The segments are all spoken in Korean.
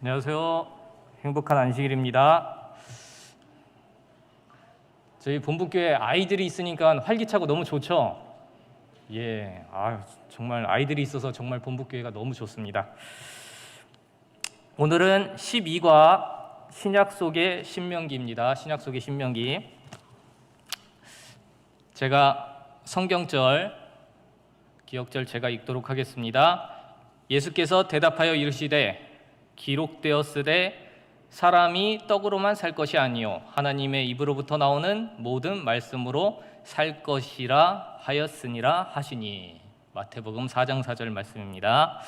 안녕하세요. 행복한 안식일입니다. 저희 본부교회 아이들이 있으니까 활기차고 너무 좋죠? 예, 정말 아이들이 있어서 정말 본부교회가 너무 좋습니다. 오늘은 12과 신약 속의 신명기입니다. 신약 속의 신명기. 제가 성경절, 기억절 제가 읽도록 하겠습니다. 예수께서 대답하여 이르시되 기록되었으되 사람이 떡으로만 살 것이 아니요 하나님의 입으로부터 나오는 모든 말씀으로 살 것이라 하였으니라 하시니. 마태복음 4장 4절 말씀입니다.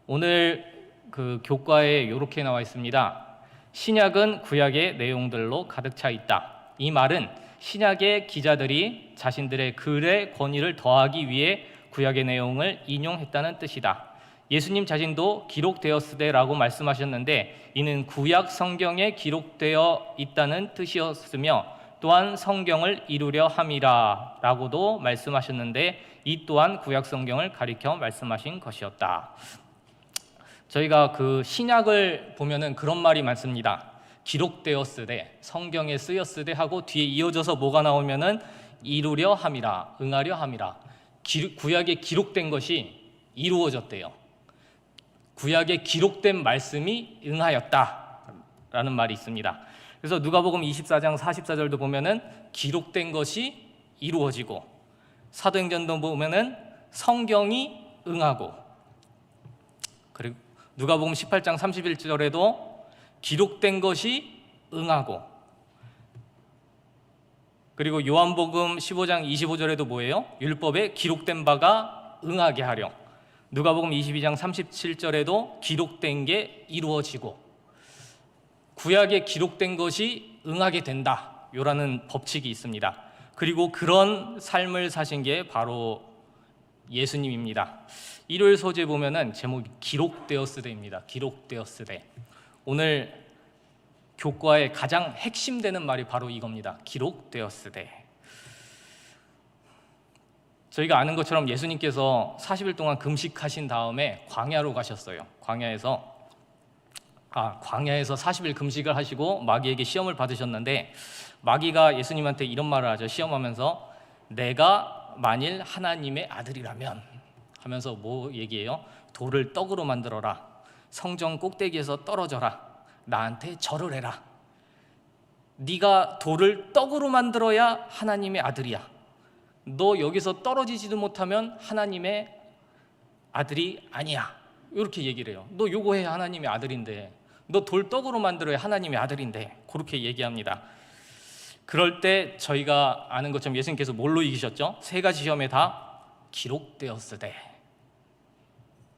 오늘 그 교과에 이렇게 나와 있습니다. 신약은 구약의 내용들로 가득 차 있다. 이 말은 신약의 기자들이 자신들의 글의 권위를 더하기 위해 구약의 내용을 인용했다는 뜻이다. 예수님 자신도 기록되었으되라고 말씀하셨는데 이는 구약 성경에 기록되어 있다는 뜻이었으며 또한 성경을 이루려 함이라 라고도 말씀하셨는데 이 또한 구약 성경을 가리켜 말씀하신 것이었다. 저희가 그 신약을 보면은 그런 말이 많습니다. 기록되었으되, 성경에 쓰였으되 하고 뒤에 이어져서 뭐가 나오면은 이루려 함이라, 응하려 함이라. 구약에 기록된 것이 이루어졌대요. 구약에 기록된 말씀이 응하였다라는 말이 있습니다. 그래서 누가복음 24장 44절도 보면은 기록된 것이 이루어지고, 사도행전도 보면은 성경이 응하고, 그리고 누가복음 18장 31절에도 기록된 것이 응하고, 그리고 요한복음 15장 25절에도 뭐예요? 율법에 기록된 바가 응하게 하려. 누가복음 22장 37절에도 기록된 게 이루어지고, 구약에 기록된 것이 응하게 된다 요라는 법칙이 있습니다. 그리고 그런 삶을 사신 게 바로 예수님입니다. 일요일 소재 보면은 제목이 기록되었으되입니다. 기록되었으되. 오늘 교과의 가장 핵심되는 말이 바로 이겁니다. 기록되었으되. 저희가 아는 것처럼 예수님께서 40일 동안 금식하신 다음에 광야로 가셨어요. 광야에서 40일 금식을 하시고 마귀에게 시험을 받으셨는데, 마귀가 예수님한테 이런 말을 하죠. 시험하면서 내가 만일 하나님의 아들이라면 하면서 뭐 얘기해요? 돌을 떡으로 만들어라. 성전 꼭대기에서 떨어져라. 나한테 절을 해라. 네가 돌을 떡으로 만들어야 하나님의 아들이야. 너 여기서 떨어지지도 못하면 하나님의 아들이 아니야. 이렇게 얘기를 해요. 너 요거 해, 하나님의 아들인데. 너 돌 떡으로 만들어야 하나님의 아들인데. 그렇게 얘기합니다. 그럴 때 저희가 아는 것처럼 예수님께서 뭘로 이기셨죠? 세 가지 시험에 다 기록되었으되,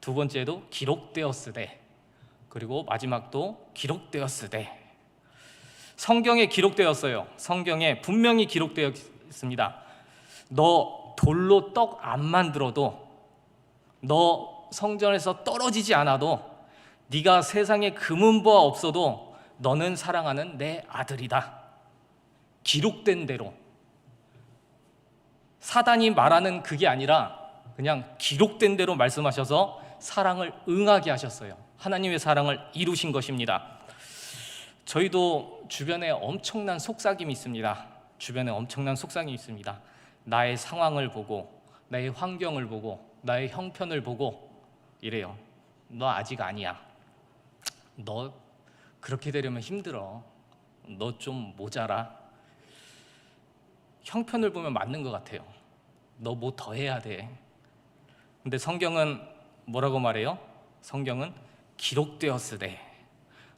두 번째도 기록되었으되, 그리고 마지막도 기록되었으되. 성경에 기록되었어요. 성경에 분명히 기록되어 있습니다. 너 돌로 떡 안 만들어도, 너 성전에서 떨어지지 않아도, 네가 세상에 금은보화 없어도 너는 사랑하는 내 아들이다. 기록된 대로. 사단이 말하는 그게 아니라 그냥 기록된 대로 말씀하셔서 사랑을 응하게 하셨어요. 하나님의 사랑을 이루신 것입니다. 저희도 주변에 엄청난 속삭임이 있습니다. 주변에 엄청난 속삭임이 있습니다. 나의 상황을 보고, 나의 환경을 보고, 나의 형편을 보고 이래요. 너 아직 아니야. 너 그렇게 되려면 힘들어. 너 좀 모자라. 형편을 보면 맞는 것 같아요. 너 뭐 더 해야 돼. 근데 성경은 뭐라고 말해요? 성경은 기록되었으되,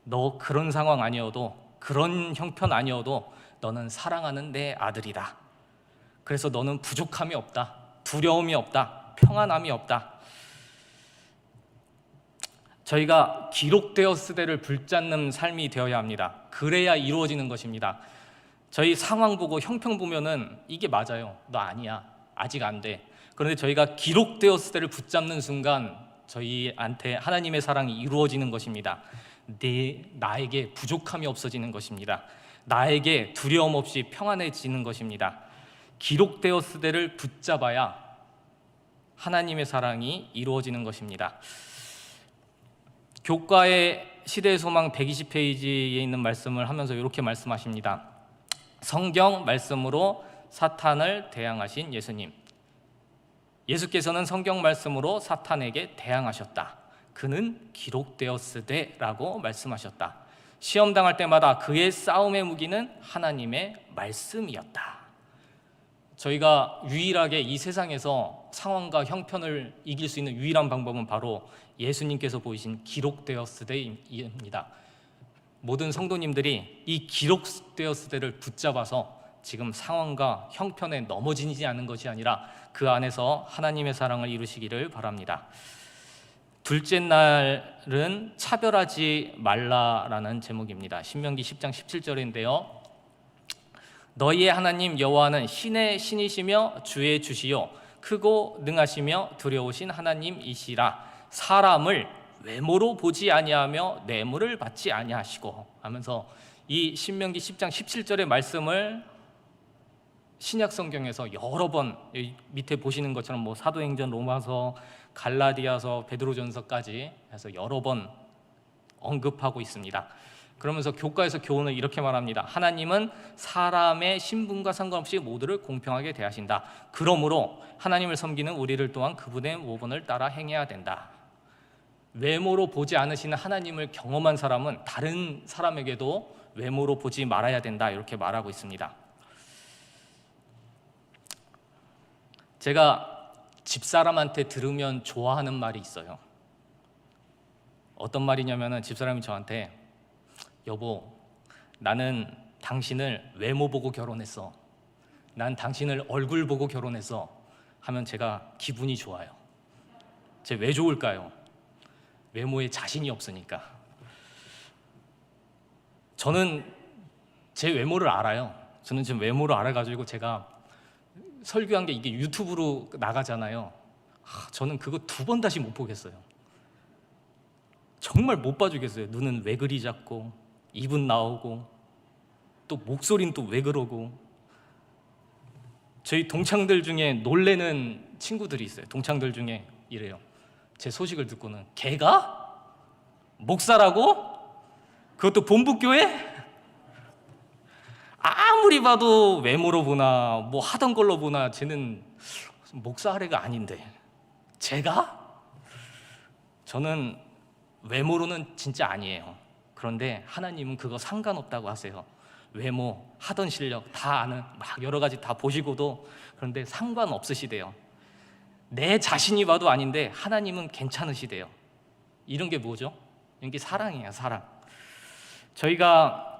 너 그런 상황 아니어도, 그런 형편 아니어도 너는 사랑하는 내 아들이다. 그래서 너는 부족함이 없다. 두려움이 없다. 평안함이 없다. 저희가 기록되었으되를 붙잡는 삶이 되어야 합니다. 그래야 이루어지는 것입니다. 저희 상황 보고 형편 보면은 이게 맞아요. 너 아니야. 아직 안 돼. 그런데 저희가 기록되었으되를 붙잡는 순간 저희한테 하나님의 사랑이 이루어지는 것입니다. 나에게 부족함이 없어지는 것입니다. 나에게 두려움 없이 평안해지는 것입니다. 기록되었으되를 붙잡아야 하나님의 사랑이 이루어지는 것입니다. 교과에 시대의 소망 120페이지에 있는 말씀을 하면서 이렇게 말씀하십니다. 성경 말씀으로 사탄을 대항하신 예수님. 예수께서는 성경 말씀으로 사탄에게 대항하셨다. 그는 기록되었으되 라고 말씀하셨다. 시험 당할 때마다 그의 싸움의 무기는 하나님의 말씀이었다. 저희가 유일하게 이 세상에서 상황과 형편을 이길 수 있는 유일한 방법은 바로 예수님께서 보이신 기록되었으되입니다. 모든 성도님들이 이 기록되었으되를 붙잡아서 지금 상황과 형편에 넘어지지 않는 것이 아니라 그 안에서 하나님의 사랑을 이루시기를 바랍니다. 둘째 날은 차별하지 말라라는 제목입니다. 신명기 10장 17절인데요. 너희의 하나님 여호와는 신의 신이시며 주의 주시요 크고 능하시며 두려우신 하나님이시라. 사람을 외모로 보지 아니하며 뇌물을 받지 아니하시고 하면서 이 신명기 10장 17절의 말씀을 신약 성경에서 여러 번 밑에 보시는 것처럼 뭐 사도행전, 로마서, 갈라디아서, 베드로전서까지 해서 여러 번 언급하고 있습니다. 그러면서 교과에서 교훈을 이렇게 말합니다. 하나님은 사람의 신분과 상관없이 모두를 공평하게 대하신다. 그러므로 하나님을 섬기는 우리를 또한 그분의 모본을 따라 행해야 된다. 외모로 보지 않으시는 하나님을 경험한 사람은 다른 사람에게도 외모로 보지 말아야 된다. 이렇게 말하고 있습니다. 제가 집사람한테 들으면 좋아하는 말이 있어요. 어떤 말이냐면은 집사람이 저한테 여보, 나는 당신을 외모 보고 결혼했어. 난 당신을 얼굴 보고 결혼했어. 하면 제가 기분이 좋아요. 왜 좋을까요? 외모에 자신이 없으니까. 저는 제 외모를 알아요. 저는 지금 외모를 알아가지고 제가 설교한 게 이게 유튜브로 나가잖아요. 저는 그거 2번 다시 못 보겠어요. 정말 못 봐주겠어요. 눈은 왜 그리 작고, 입은 나오고, 또 목소리는 또 왜 그러고. 저희 동창들 중에 놀래는 친구들이 있어요. 동창들 중에 이래요. 제 소식을 듣고는 걔가? 목사라고? 그것도 본부교회? 아무리 봐도 외모로 보나 뭐 하던 걸로 보나 쟤는 목사 아래가 아닌데 제가? 저는 외모로는 진짜 아니에요. 그런데 하나님은 그거 상관없다고 하세요. 외모, 하던 실력 다 아는, 막 여러 가지 다 보시고도 그런데 상관없으시대요. 내 자신이 봐도 아닌데 하나님은 괜찮으시대요. 이런 게 뭐죠? 이런 게 사랑이에요. 사랑. 저희가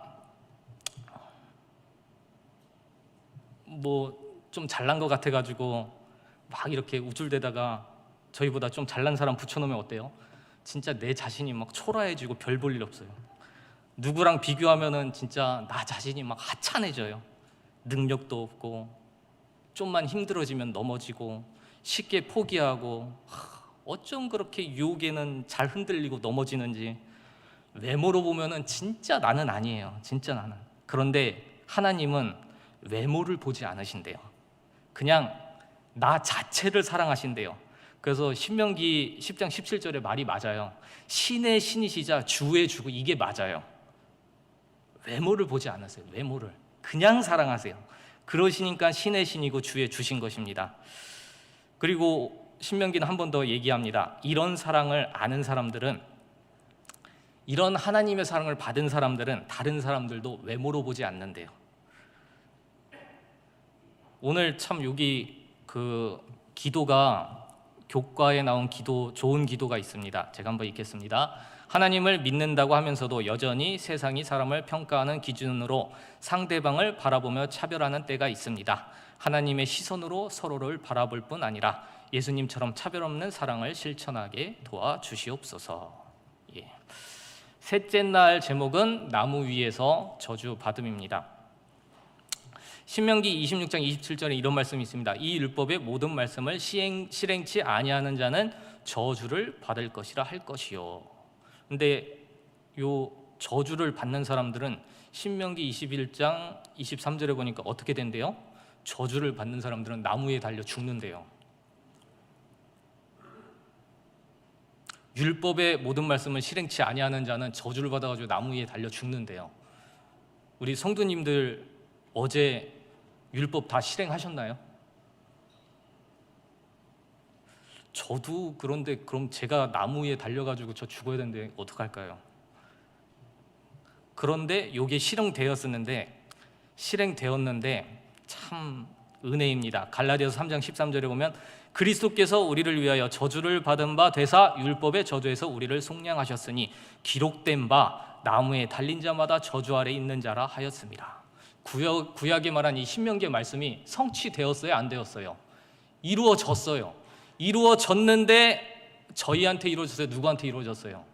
뭐 좀 잘난 것 같아가지고 막 이렇게 우쭐대다가 저희보다 좀 잘난 사람 붙여놓으면 어때요? 진짜 내 자신이 막 초라해지고 별 볼 일 없어요. 누구랑 비교하면은 진짜 나 자신이 막 하찮아져요. 능력도 없고 좀만 힘들어지면 넘어지고 쉽게 포기하고 어쩜 그렇게 유혹에는 잘 흔들리고 넘어지는지. 외모로 보면은 진짜 나는 아니에요. 진짜 나는. 그런데 하나님은 외모를 보지 않으신대요. 그냥 나 자체를 사랑하신대요. 그래서 신명기 10장 17절의 말이 맞아요. 신의 신이시자 주의 주고, 이게 맞아요. 외모를 보지 않으세요. 외모를 그냥 사랑하세요. 그러시니까 신의 신이고 주의 주신 것입니다. 그리고 신명기는 한 번 더 얘기합니다. 이런 사랑을 아는 사람들은, 이런 하나님의 사랑을 받은 사람들은 다른 사람들도 외모로 보지 않는데요. 오늘 참 여기 그 기도가, 교과에 나온 기도, 좋은 기도가 있습니다. 제가 한번 읽겠습니다. 하나님을 믿는다고 하면서도 여전히 세상이 사람을 평가하는 기준으로 상대방을 바라보며 차별하는 때가 있습니다. 하나님의 시선으로 서로를 바라볼 뿐 아니라 예수님처럼 차별 없는 사랑을 실천하게 도와주시옵소서. 예. 셋째 날 제목은 나무 위에서 저주 받음입니다. 신명기 26장 27절에 이런 말씀이 있습니다. 이 율법의 모든 말씀을 실행치 아니하는 자는 저주를 받을 것이라 할 것이요. 근데 요 저주를 받는 사람들은 신명기 21장 23절에 보니까 어떻게 된대요? 저주를 받는 사람들은 나무에 달려 죽는데요. 율법의 모든 말씀을 실행치 아니하는 자는 저주를 받아가지고 나무 위에 달려 죽는데요. 우리 성도님들 어제 율법 다 실행하셨나요? 저도 그런데 그럼 제가 나무 위에 달려가지고 저 죽어야 되는데 어떡할까요? 그런데 이게 실행되었는데 참 은혜입니다. 갈라디아서 3장 13절에 보면 그리스도께서 우리를 위하여 저주를 받은 바 되사 율법의 저주에서 우리를 속량하셨으니 기록된 바 나무에 달린 자마다 저주 아래 있는 자라 하였습니다. 구약에 말한 이 신명기의 말씀이 성취되었어요? 안 되었어요? 이루어졌어요. 이루어졌는데 저희한테 이루어졌어요? 누구한테 이루어졌어요?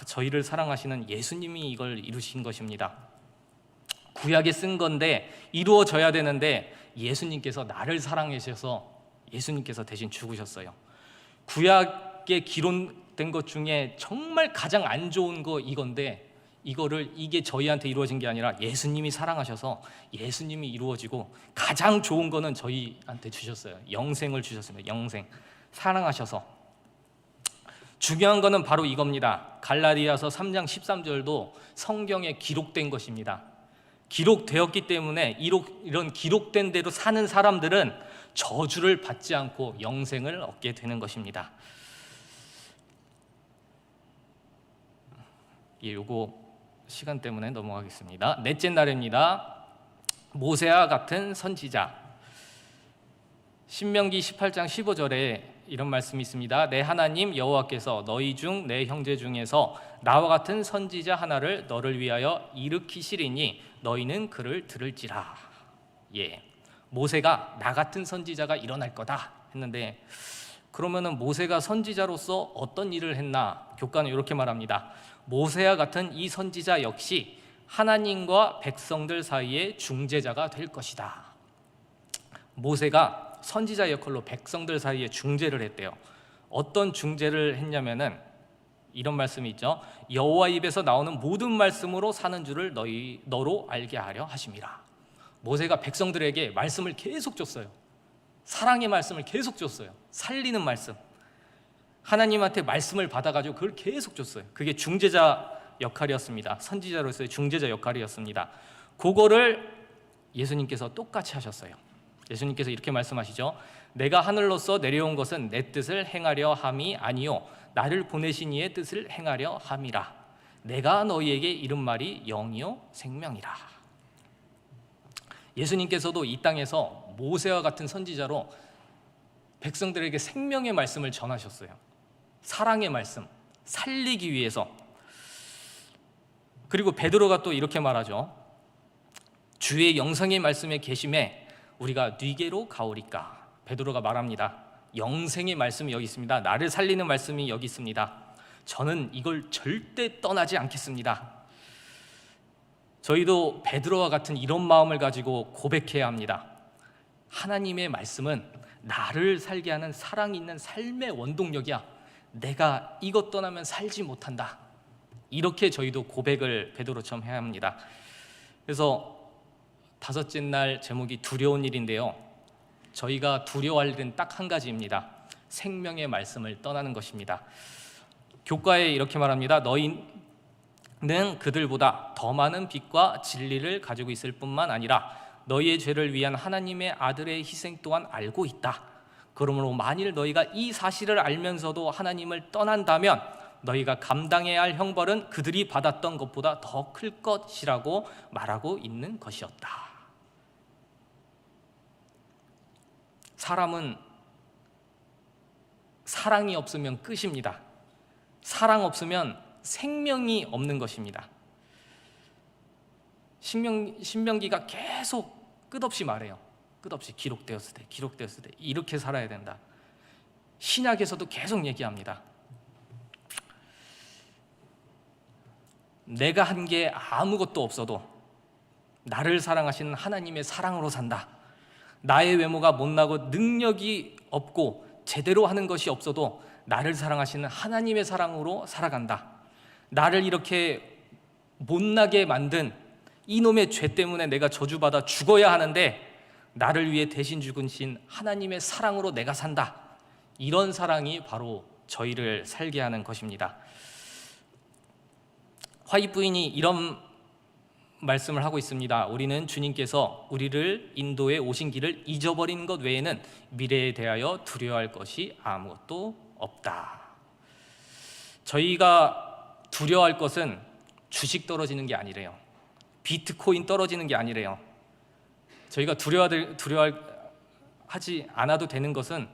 저희를 사랑하시는 예수님이 이걸 이루신 것입니다. 구약에 쓴 건데 이루어져야 되는데 예수님께서 나를 사랑하셔서 예수님께서 대신 죽으셨어요. 구약에 기록된 것 중에 정말 가장 안 좋은 거 이건데 이게 저희한테 이루어진 게 아니라 예수님이 사랑하셔서 예수님이 이루어지고 가장 좋은 거는 저희한테 주셨어요. 영생을 주셨습니다. 영생. 사랑하셔서. 중요한 거는 바로 이겁니다. 갈라디아서 3장 13절도 성경에 기록된 것입니다. 기록되었기 때문에 이런 기록된 대로 사는 사람들은 저주를 받지 않고 영생을 얻게 되는 것입니다. 요거 시간 때문에 넘어가겠습니다. 넷째 날입니다. 모세와 같은 선지자. 신명기 18장 15절에 이런 말씀이 있습니다. 내 하나님 여호와께서 너희 중 내 형제 중에서 나와 같은 선지자 하나를 너를 위하여 일으키시리니 너희는 그를 들을지라. 모세가 나 같은 선지자가 일어날 거다 했는데 그러면은 모세가 선지자로서 어떤 일을 했나? 교과는 이렇게 말합니다. 모세와 같은 이 선지자 역시 하나님과 백성들 사이의 중재자가 될 것이다. 모세가 선지자 역할로 백성들 사이에 중재를 했대요. 어떤 중재를 했냐면은 이런 말씀이 있죠. 여호와 입에서 나오는 모든 말씀으로 사는 줄을 너로 알게 하려 하심이라. 모세가 백성들에게 말씀을 계속 줬어요. 사랑의 말씀을 계속 줬어요. 살리는 말씀. 하나님한테 말씀을 받아가지고 그걸 계속 줬어요. 그게 중재자 역할이었습니다. 선지자로서의 중재자 역할이었습니다. 그거를 예수님께서 똑같이 하셨어요. 예수님께서 이렇게 말씀하시죠. 내가 하늘로서 내려온 것은 내 뜻을 행하려 함이 아니요 나를 보내신 이의 뜻을 행하려 함이라. 내가 너희에게 이른 말이 영이요 생명이라. 예수님께서도 이 땅에서 모세와 같은 선지자로 백성들에게 생명의 말씀을 전하셨어요. 사랑의 말씀, 살리기 위해서. 그리고 베드로가 또 이렇게 말하죠. 주의 영생의 말씀에 계심에 우리가 네게로 가오리까. 베드로가 말합니다. 영생의 말씀이 여기 있습니다. 나를 살리는 말씀이 여기 있습니다. 저는 이걸 절대 떠나지 않겠습니다. 저희도 베드로와 같은 이런 마음을 가지고 고백해야 합니다. 하나님의 말씀은 나를 살게 하는 사랑 있는 삶의 원동력이야. 내가 이것 떠나면 살지 못한다. 이렇게 저희도 고백을 베드로처럼 해야 합니다. 그래서 다섯째 날 제목이 두려운 일인데요. 저희가 두려워할 일은 딱 한 가지입니다. 생명의 말씀을 떠나는 것입니다. 교과에 이렇게 말합니다. 너희는 그들보다 더 많은 빛과 진리를 가지고 있을 뿐만 아니라 너희의 죄를 위한 하나님의 아들의 희생 또한 알고 있다. 그러므로 만일 너희가 이 사실을 알면서도 하나님을 떠난다면 너희가 감당해야 할 형벌은 그들이 받았던 것보다 더 클 것이라고 말하고 있는 것이었다. 사람은 사랑이 없으면 끝입니다. 사랑 없으면 생명이 없는 것입니다. 신명기가 계속 끝없이 말해요. 끝없이 기록되었을 때 이렇게 살아야 된다. 신약에서도 계속 얘기합니다. 내가 한 게 아무것도 없어도 나를 사랑하시는 하나님의 사랑으로 산다. 나의 외모가 못나고 능력이 없고 제대로 하는 것이 없어도 나를 사랑하시는 하나님의 사랑으로 살아간다. 나를 이렇게 못나게 만든 이놈의 죄 때문에 내가 저주받아 죽어야 하는데 나를 위해 대신 죽으신 하나님의 사랑으로 내가 산다. 이런 사랑이 바로 저희를 살게 하는 것입니다. 화이트 부인이 이런 말씀을 하고 있습니다. 우리는 주님께서 우리를 인도에 오신 길을 잊어버린 것 외에는 미래에 대하여 두려워할 것이 아무것도 없다. 저희가 두려워할 것은 주식 떨어지는 게 아니래요. 비트코인 떨어지는 게 아니래요. 저희가 두려워하지 않아도 되는 것은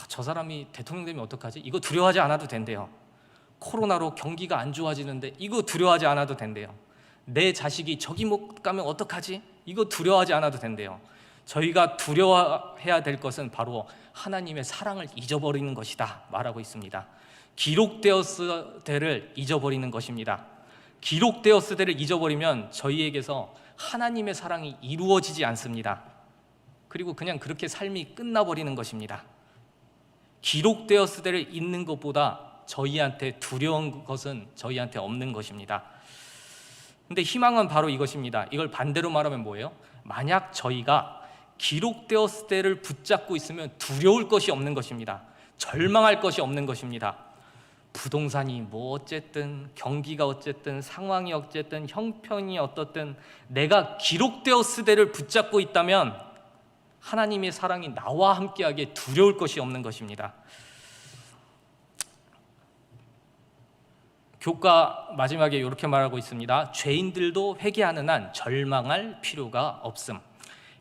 저 사람이 대통령 되면 어떡하지? 이거 두려워하지 않아도 된대요. 코로나로 경기가 안 좋아지는데 이거 두려워하지 않아도 된대요. 내 자식이 저기 못 가면 어떡하지? 이거 두려워하지 않아도 된대요. 저희가 두려워해야 될 것은 바로 하나님의 사랑을 잊어버리는 것이다 말하고 있습니다. 기록되었을 때를 잊어버리는 것입니다. 기록되었을 때를 잊어버리면 저희에게서 하나님의 사랑이 이루어지지 않습니다. 그리고 그냥 그렇게 삶이 끝나버리는 것입니다. 기록되었을 때를 잊는 것보다 저희한테 두려운 것은 저희한테 없는 것입니다. 근데 희망은 바로 이것입니다. 이걸 반대로 말하면 뭐예요? 만약 저희가 기록되었을 때를 붙잡고 있으면 두려울 것이 없는 것입니다. 절망할 것이 없는 것입니다. 부동산이 뭐 어쨌든, 경기가 어쨌든, 상황이 어쨌든, 형편이 어떻든 내가 기록되었을 때를 붙잡고 있다면 하나님의 사랑이 나와 함께하기에 두려울 것이 없는 것입니다. 교과 마지막에 이렇게 말하고 있습니다. 죄인들도 회개하는 한 절망할 필요가 없음.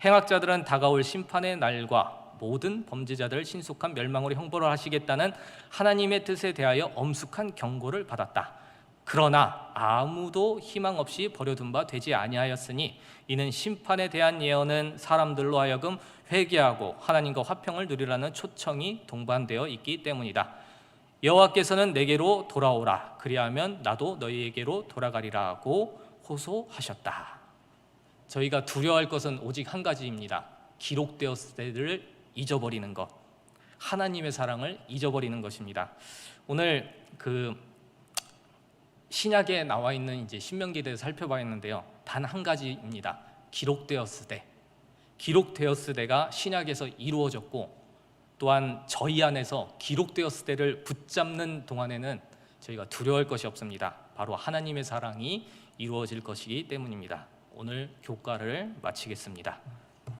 행악자들은 다가올 심판의 날과 모든 범죄자들을 신속한 멸망으로 형벌을 하시겠다는 하나님의 뜻에 대하여 엄숙한 경고를 받았다. 그러나 아무도 희망 없이 버려둔 바 되지 아니하였으니 이는 심판에 대한 예언은 사람들로 하여금 회개하고 하나님과 화평을 누리라는 초청이 동반되어 있기 때문이다. 여호와께서는 내게로 돌아오라. 그리하면 나도 너희에게로 돌아가리라고 호소하셨다. 저희가 두려워할 것은 오직 한 가지입니다. 기록되었을 때를 잊어버리는 것, 하나님의 사랑을 잊어버리는 것입니다. 오늘 신약에 나와 있는 이제 신명기에 대해서 살펴봐야했는데요. 단 한 가지입니다. 기록되었을 때가 신약에서 이루어졌고, 또한 저희 안에서 기록되었을 때를 붙잡는 동안에는 저희가 두려워할 것이 없습니다. 바로 하나님의 사랑이 이루어질 것이기 때문입니다. 오늘 교과를 마치겠습니다.